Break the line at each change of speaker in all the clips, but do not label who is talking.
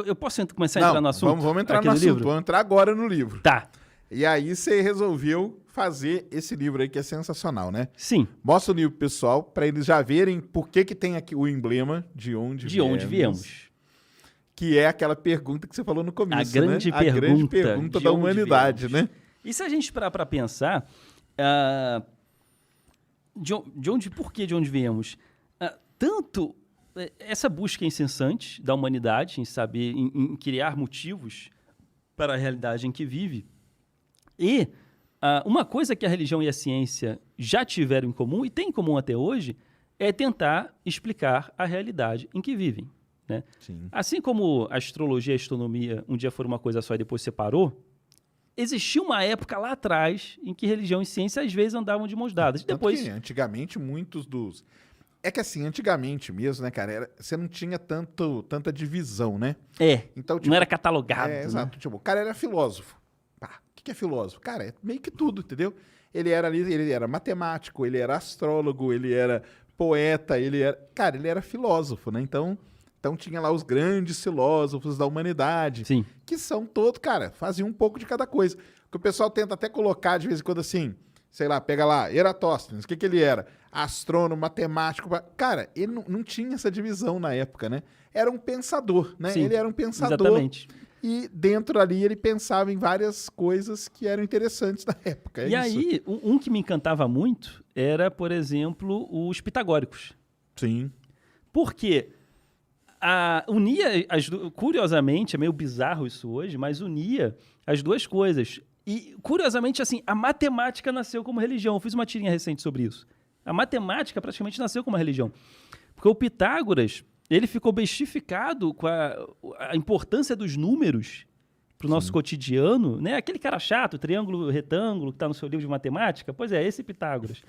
Eu posso começar a entrar no assunto?
Vamos entrar
aqui
no
do
assunto.
livro?
Vamos entrar agora no livro.
Tá.
E aí você resolveu fazer esse livro aí que é sensacional, né?
Sim.
Mostra o livro pro pessoal para eles já verem por que tem aqui o emblema de onde viemos. Que é aquela pergunta que você falou no começo,
A grande
pergunta da humanidade, né?
E se a gente parar para pensar, por que de onde viemos? Tanto essa busca incessante da humanidade em saber, em criar motivos para a realidade em que vive, e uma coisa que a religião e a ciência já tiveram em comum, e tem em comum até hoje, é tentar explicar a realidade em que vivem. Né? Assim como a astrologia e a astronomia um dia foram uma coisa só e depois separou, existia uma época lá atrás em que religião e ciência às vezes andavam de mãos dadas. Depois,
antigamente, muitos dos... É que assim, antigamente mesmo, né, cara, você não tinha tanta divisão, né? Então, tipo,
não era catalogado.
Exato. Tipo, o cara era filósofo. Pá, o que é filósofo? Cara, é meio que tudo, entendeu? Ele era matemático, ele era astrólogo, ele era poeta, Cara, ele era filósofo, né? Então tinha lá os grandes filósofos da humanidade.
Sim.
Que são todos, cara, faziam um pouco de cada coisa. Que o pessoal tenta até colocar de vez em quando assim, sei lá, pega lá, Eratóstenes, o que ele era? Astrônomo, matemático. Cara, ele não tinha essa divisão na época, né? Era um pensador, né?
Sim,
ele era um pensador.
Exatamente.
E dentro ali ele pensava em várias coisas que eram interessantes na época.
Aí, um que me encantava muito era, por exemplo, os pitagóricos.
Sim.
Porque unia, curiosamente, é meio bizarro isso hoje, mas unia as duas coisas. E, curiosamente, assim, a matemática nasceu como religião. Eu fiz uma tirinha recente sobre isso. A matemática praticamente nasceu como uma religião. Porque o Pitágoras, ele ficou bestificado com a importância dos números para o nosso cotidiano, né? Aquele cara chato, triângulo, retângulo, que está no seu livro de matemática. Pois é, esse Pitágoras.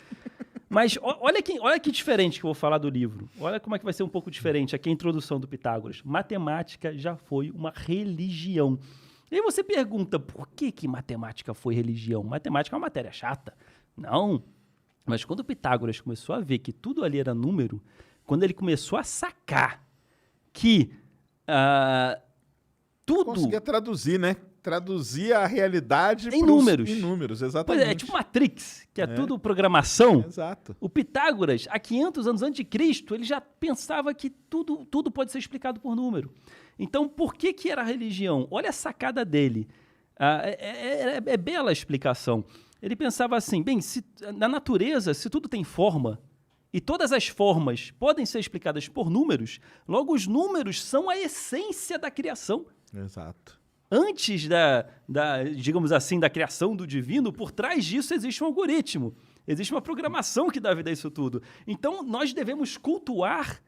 Mas olha que diferente que eu vou falar do livro. Olha como é que vai ser um pouco diferente aqui a introdução do Pitágoras. Matemática já foi uma religião. E aí você pergunta, por que matemática foi religião? Matemática é uma matéria chata. Não. Mas quando o Pitágoras começou a ver que tudo ali era número, quando ele começou a sacar que tudo...
Conseguia traduzir, né? Traduzir a realidade
em números.
Em números, exatamente.
Pois é tipo Matrix, que é tudo programação.
Exato.
O Pitágoras, há 500 anos antes de Cristo, ele já pensava que tudo pode ser explicado por número. Então, por que era a religião? Olha a sacada dele. É bela a explicação. Ele pensava assim, na natureza, se tudo tem forma, e todas as formas podem ser explicadas por números, logo os números são a essência da criação.
Exato.
Antes digamos assim, da criação do divino, por trás disso existe um algoritmo, existe uma programação que dá vida a isso tudo. Então, nós devemos cultuar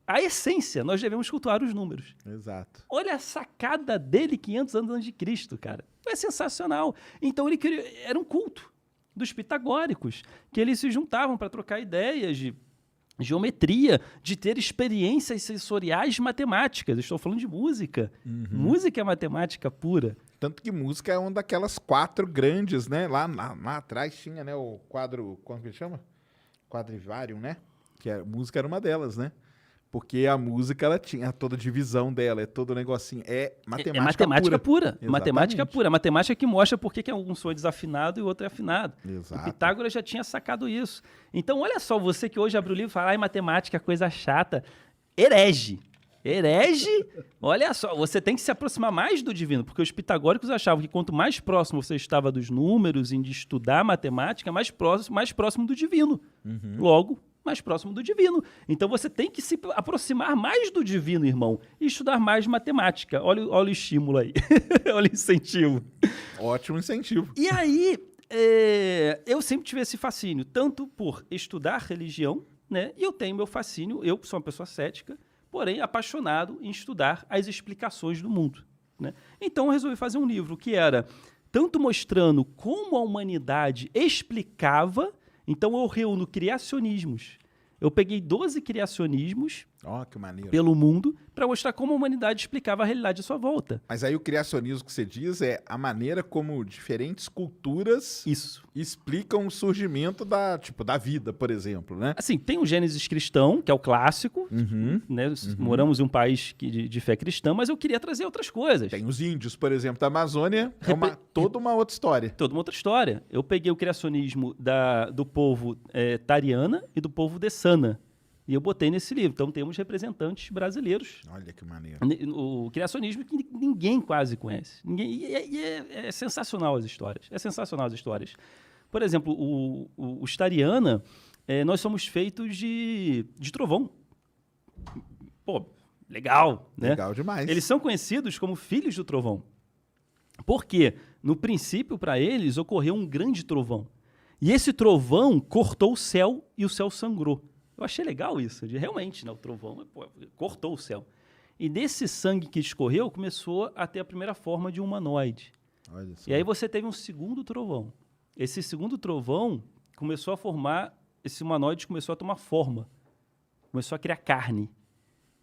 a essência, nós devemos cultuar os números.
Exato.
Olha a sacada dele 500 anos antes de Cristo, cara. É sensacional. Então, era um culto dos pitagóricos, que eles se juntavam para trocar ideias de geometria, de ter experiências sensoriais matemáticas. Estou falando de música. Música é matemática pura.
Tanto que música é uma daquelas 4 grandes, né? Lá atrás tinha, né, o quadro, como que ele chama? Quadrivário, né? Música era uma delas, né? Porque a música, ela tinha toda a divisão dela, é todo o negocinho. É matemática pura.
Matemática pura. A matemática que mostra por que um som é desafinado e o outro é afinado.
Exato.
O Pitágoras já tinha sacado isso. Então, olha só, você que hoje abre o livro e fala, matemática é coisa chata. Herege. Olha só, você tem que se aproximar mais do divino, porque os pitagóricos achavam que quanto mais próximo você estava dos números e de estudar matemática, mais próximo do divino. Logo, mais próximo do divino. Então você tem que se aproximar mais do divino, irmão, e estudar mais matemática. Olha o estímulo aí. Olha o incentivo.
Ótimo incentivo.
E aí, eu sempre tive esse fascínio, tanto por estudar religião, né? E eu tenho meu fascínio, eu sou uma pessoa cética, porém apaixonado em estudar as explicações do mundo, né? Então eu resolvi fazer um livro que era tanto mostrando como a humanidade explicava. Então, eu reúno criacionismos. Eu peguei 12 criacionismos
Ó, que maneiro.
pelo mundo para mostrar como a humanidade explicava a realidade à sua volta.
Mas aí o criacionismo que você diz é a maneira como diferentes culturas
Isso.
explicam o surgimento da vida, por exemplo, né?
Assim, tem o Gênesis cristão, que é o clássico, né? Moramos em um país de fé cristã, mas eu queria trazer outras coisas.
Tem os índios, por exemplo, da Amazônia, é toda uma outra história.
Toda uma outra história. Eu peguei o criacionismo do povo Tariana e do povo Dessana. E eu botei nesse livro. Então temos representantes brasileiros.
Olha que maneiro.
O criacionismo que ninguém quase conhece. É sensacional as histórias. É sensacional as histórias. Por exemplo, os Tariana, nós somos feitos de trovão. Pô, legal, né?
Legal demais.
Eles são conhecidos como filhos do trovão. Por quê? No princípio, para eles, ocorreu um grande trovão. E esse trovão cortou o céu e o céu sangrou. Eu achei legal isso, realmente, né? O trovão cortou o céu. E desse sangue que escorreu, começou a ter a primeira forma de um humanoide.
Olha só.
E aí você teve um segundo trovão. Esse segundo trovão começou a formar, esse humanoide começou a tomar forma. Começou a criar carne.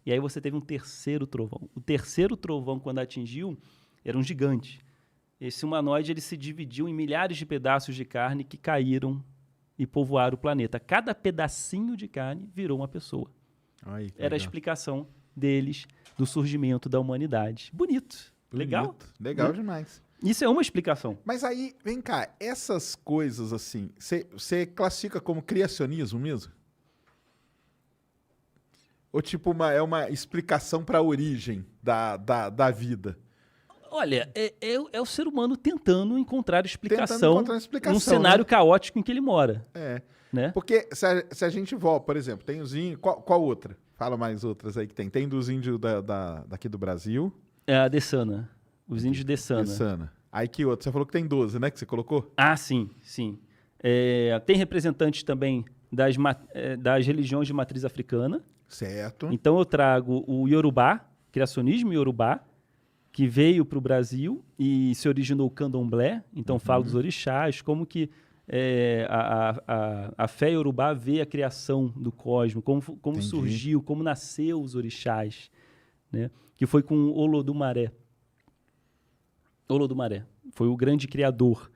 E aí você teve um terceiro trovão. O terceiro trovão, quando atingiu, era um gigante. Esse humanoide ele se dividiu em milhares de pedaços de carne que caíram e povoaram o planeta. Cada pedacinho de carne virou uma pessoa.
Ai,
Era a explicação deles do surgimento da humanidade. Bonito. Legal?
Legal demais.
Isso é uma explicação.
Mas aí, vem cá, essas coisas assim, você classifica como criacionismo mesmo? Ou tipo, é uma explicação para a origem da vida?
Olha, é o ser humano tentando encontrar explicação, num
né?
cenário caótico em que ele mora.
É.
Né?
Porque se a gente volta, por exemplo, tem os índios. Qual outra? Fala mais outras aí que tem. Tem dos índios daqui do Brasil.
É a Dessana. Os índios Dessana.
Dessana. Aí que outro? Você falou que tem 12, né? Que você colocou?
Ah, sim, sim. Tem representantes também das religiões de matriz africana.
Certo.
Então eu trago o Yorubá, criacionismo Yorubá, que veio para o Brasil e se originou o candomblé. Então falo dos orixás, como que a fé Yorubá vê a criação do cosmos, como surgiu, como nasceu os orixás, né? Que foi com Olodumaré. Olodumaré foi o grande criador.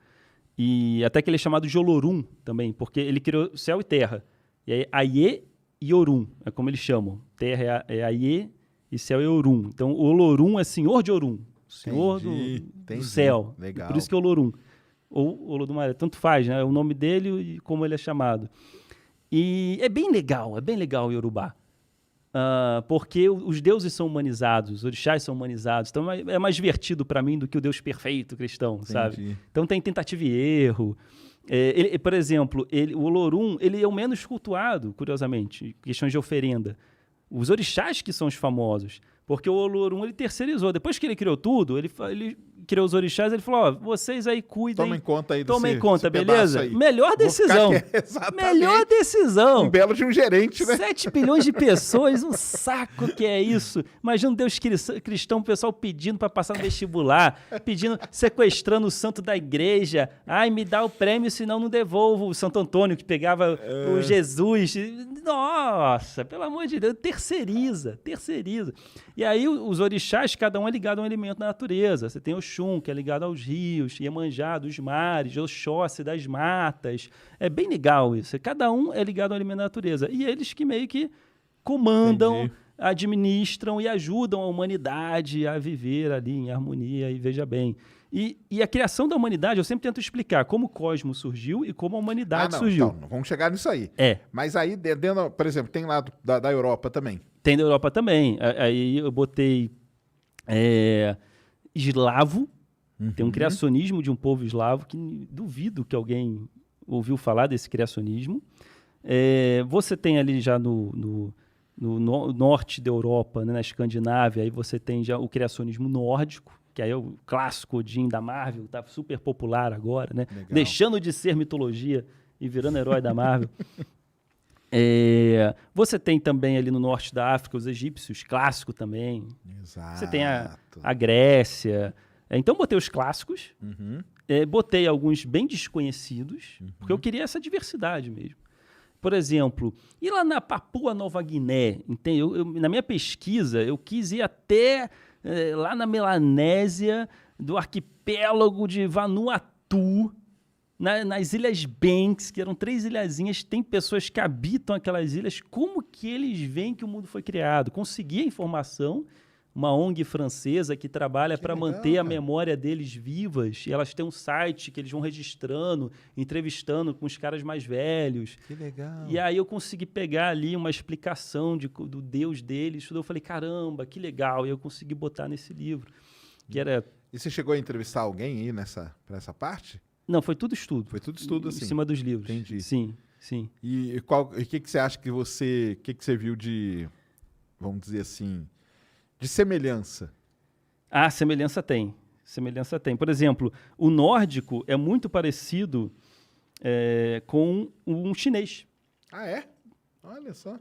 E até que ele é chamado de Olorum também, porque ele criou céu e terra. E aí, Aie e Orum, é como eles chamam. Terra é Aie e céu é Orum. Então, o Olorum é senhor de Orum, senhor do céu.
Legal.
Por isso que é Olorum. Ou Olodumaré, tanto faz, né? É o nome dele e como ele é chamado. E é bem legal o Yorubá. Porque os deuses são humanizados, os orixás são humanizados. Então é mais divertido para mim do que o Deus perfeito cristão, sabe? Então tem tentativa e erro. Por exemplo, o Olorum ele é o menos cultuado, curiosamente, em questões de oferenda. Os orixás que são os famosos. Porque o Olorum ele terceirizou. Depois que ele criou tudo, ele criou os orixás, ele falou, vocês aí cuidem.
Tomem conta aí
Tomem conta, beleza? Melhor decisão.
Exatamente.
Melhor decisão.
Um belo de um gerente, né?
7 bilhões de pessoas, um saco que é isso. Imagina um Deus cristão, o pessoal pedindo para passar no vestibular, sequestrando o santo da igreja. Ai, me dá o prêmio, senão não devolvo. O Santo Antônio que pegava o Jesus. Nossa, pelo amor de Deus, terceiriza. E aí os orixás, cada um é ligado a um elemento da natureza. Você tem Oxum, que é ligado aos rios, Iemanjá dos mares, Oxóssi das matas. É bem legal isso. Cada um é ligado a um elemento da natureza. E eles que meio que comandam, administram e ajudam a humanidade a viver ali em harmonia, e veja bem. E a criação da humanidade, eu sempre tento explicar como o cosmos surgiu e como a humanidade surgiu.
Então, vamos chegar nisso aí.
Mas
aí, dentro, por exemplo, tem lá da Europa também.
Tem da Europa também. Aí eu botei eslavo. Tem um criacionismo de um povo eslavo que duvido que alguém ouviu falar desse criacionismo. Você tem ali já no norte da Europa, né, na Escandinávia, aí você tem já o criacionismo nórdico, que aí é o clássico Odin da Marvel, tá super popular agora, né?
Legal.
Deixando de ser mitologia e virando herói da Marvel. Você tem também ali no norte da África os egípcios, clássico também.
Exato.
Você tem a Grécia. Então botei os clássicos, botei alguns bem desconhecidos, porque eu queria essa diversidade mesmo. Por exemplo, ir lá na Papua Nova Guiné, entende? Na minha pesquisa, eu quis ir até lá na Melanésia, do arquipélago de Vanuatu, nas Ilhas Banks, que eram 3 ilhazinhas, tem pessoas que habitam aquelas ilhas. Como que eles veem que o mundo foi criado? Consegui a informação, uma ONG francesa que trabalha para manter a memória deles vivas, e elas têm um site que eles vão registrando, entrevistando com os caras mais velhos.
Que legal.
E aí eu consegui pegar ali uma explicação do Deus deles, tudo. Eu falei, caramba, que legal, e eu consegui botar nesse livro. Que era...
E você chegou a entrevistar alguém aí pra essa parte?
Não, foi tudo estudo.
Foi tudo estudo, assim.
Em cima dos livros.
Entendi.
Sim, sim.
E o que você acha que você viu de, vamos dizer assim, de semelhança?
Ah, semelhança tem. Por exemplo, o nórdico é muito parecido com um chinês.
Ah, é? Olha só.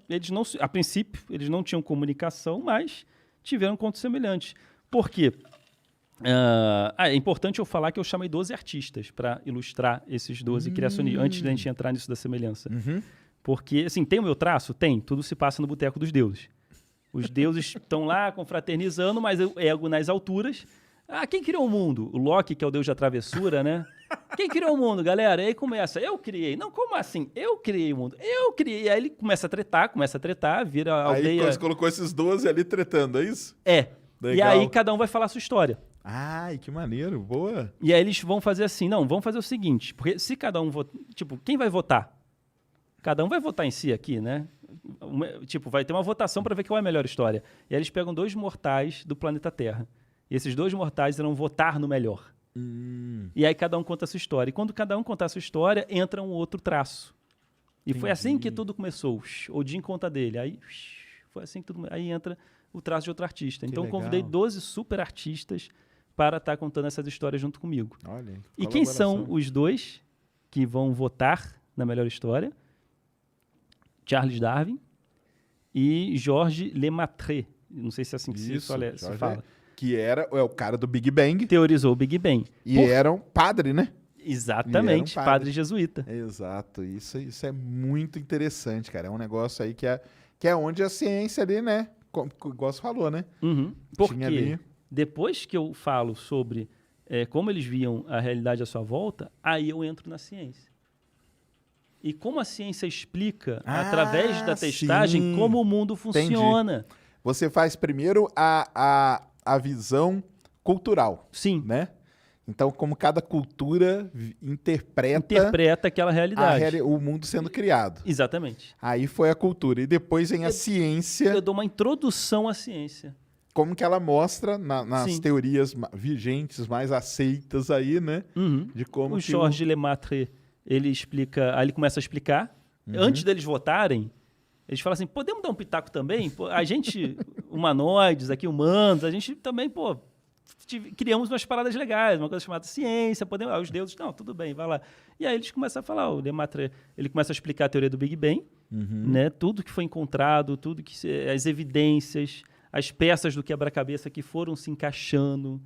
A princípio, eles não tinham comunicação, mas tiveram contos semelhantes. Por quê? É importante eu falar que eu chamei 12 artistas para ilustrar esses 12 criacionistas, antes da gente entrar nisso da semelhança.
Uhum.
Porque, assim, tem o meu traço? Tem. Tudo se passa no Boteco dos Deuses. Os deuses estão lá confraternizando, mas o ego nas alturas. Ah, quem criou o mundo? O Loki, que é o deus da travessura, né? Quem criou o mundo, galera? E aí começa, eu criei. Não, como assim? Eu criei o mundo. Eu criei. E aí ele começa a tretar, vira a aldeia...
Aí você colocou esses 12 ali tretando, é isso?
É.
Legal.
E aí cada um vai falar a sua história.
Ai, que maneiro, boa.
E aí eles vão fazer assim, não, vamos fazer o seguinte, porque se cada um votar, tipo, quem vai votar? Cada um vai votar em si aqui, né? Vai ter uma votação para ver qual é a melhor história. E aí eles pegam 2 mortais do planeta Terra. E esses 2 mortais irão votar no melhor. E aí cada um conta a sua história. E quando cada um contar a sua história, entra um outro traço. E foi assim que tudo começou. Odin conta dele. Aí foi assim que tudo... Aí entra o traço de outro artista. Então eu convidei 12 super artistas para estar contando essas histórias junto comigo.
Olha,
e quem são os 2 que vão votar na melhor história? Charles Darwin e Georges Lemaitre. Não sei se é assim que se fala.
Que era o cara do Big Bang.
Teorizou o Big Bang.
E era um padre, né?
Exatamente, padre jesuíta.
Exato, isso é muito interessante, cara. É um negócio aí que é onde a ciência ali, né? Igual você falou, né?
Uhum. Porque depois que eu falo sobre como eles viam a realidade à sua volta, aí eu entro na ciência. E como a ciência explica, através da testagem, como o mundo funciona.
Entendi. Você faz primeiro a visão cultural.
Sim.
Né? Então, como cada cultura
interpreta aquela realidade.
O mundo sendo criado.
Exatamente.
Aí foi a cultura. E depois vem a ciência.
Eu dou uma introdução à ciência.
Como que ela mostra nas teorias vigentes, mais aceitas aí, né?
Uhum.
De como
o Georges Lemaitre, ele explica... Aí ele começa a explicar. Antes deles votarem, eles falam assim, podemos dar um pitaco também? Pô, a gente, humanoides, aqui humanos, a gente também, criamos umas paradas legais, uma coisa chamada ciência, podemos... os deuses, não, tudo bem, vai lá. E aí eles começam a falar, o Lemaitre, ele começa a explicar a teoria do Big Bang, né? Tudo que foi encontrado, as evidências, as peças do quebra-cabeça que foram se encaixando.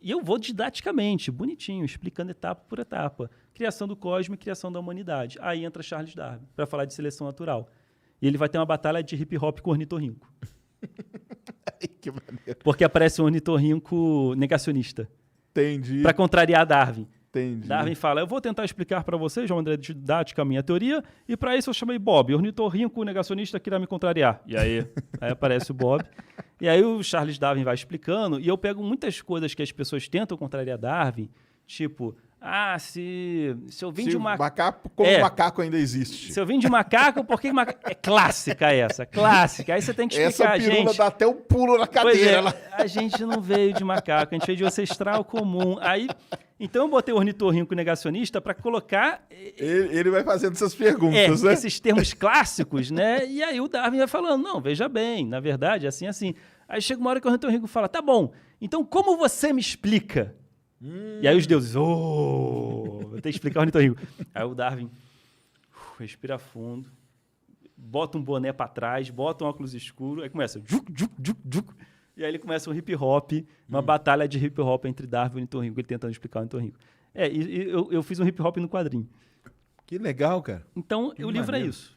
E eu vou didaticamente, bonitinho, explicando etapa por etapa. Criação do cosmos e criação da humanidade. Aí entra Charles Darwin, para falar de seleção natural. E ele vai ter uma batalha de hip-hop com o ornitorrinco.
Que maneiro.
Porque aparece um ornitorrinco negacionista.
Entendi.
Para contrariar Darwin.
Entendi.
Darwin fala, eu vou tentar explicar para vocês, João André, didática, a minha teoria, e para isso eu chamei Bob, ornitorrinco negacionista que irá me contrariar. E aí aparece o Bob. E aí o Charles Darwin vai explicando, e eu pego muitas coisas que as pessoas tentam contrariar Darwin, tipo... se eu vim de uma...
macaco, como macaco ainda existe.
Se eu vim de macaco, por que macaco... É clássica essa, clássica. Aí você tem que explicar,
essa pirula dá até um pulo na cadeira.
A gente não veio de macaco, a gente veio de ancestral comum. Aí, então eu botei o ornitorrinco negacionista para colocar...
Ele vai fazendo essas perguntas, né?
Esses termos clássicos, né? E aí o Darwin vai falando, não, veja bem, na verdade, assim. Aí chega uma hora que o ornitorrinco fala, tá bom, então como você me explica? E aí os deuses, vou ter que explicar o ornitorrinco. Aí o Darwin respira fundo, bota um boné para trás, bota um óculos escuro, aí começa e aí ele começa um hip hop, uma batalha de hip hop entre Darwin e o ornitorrinco, ele tentando explicar o ornitorrinco. E eu fiz um hip hop no quadrinho.
Que legal, cara.
Então,
Que
o livro é
maneiro.
isso.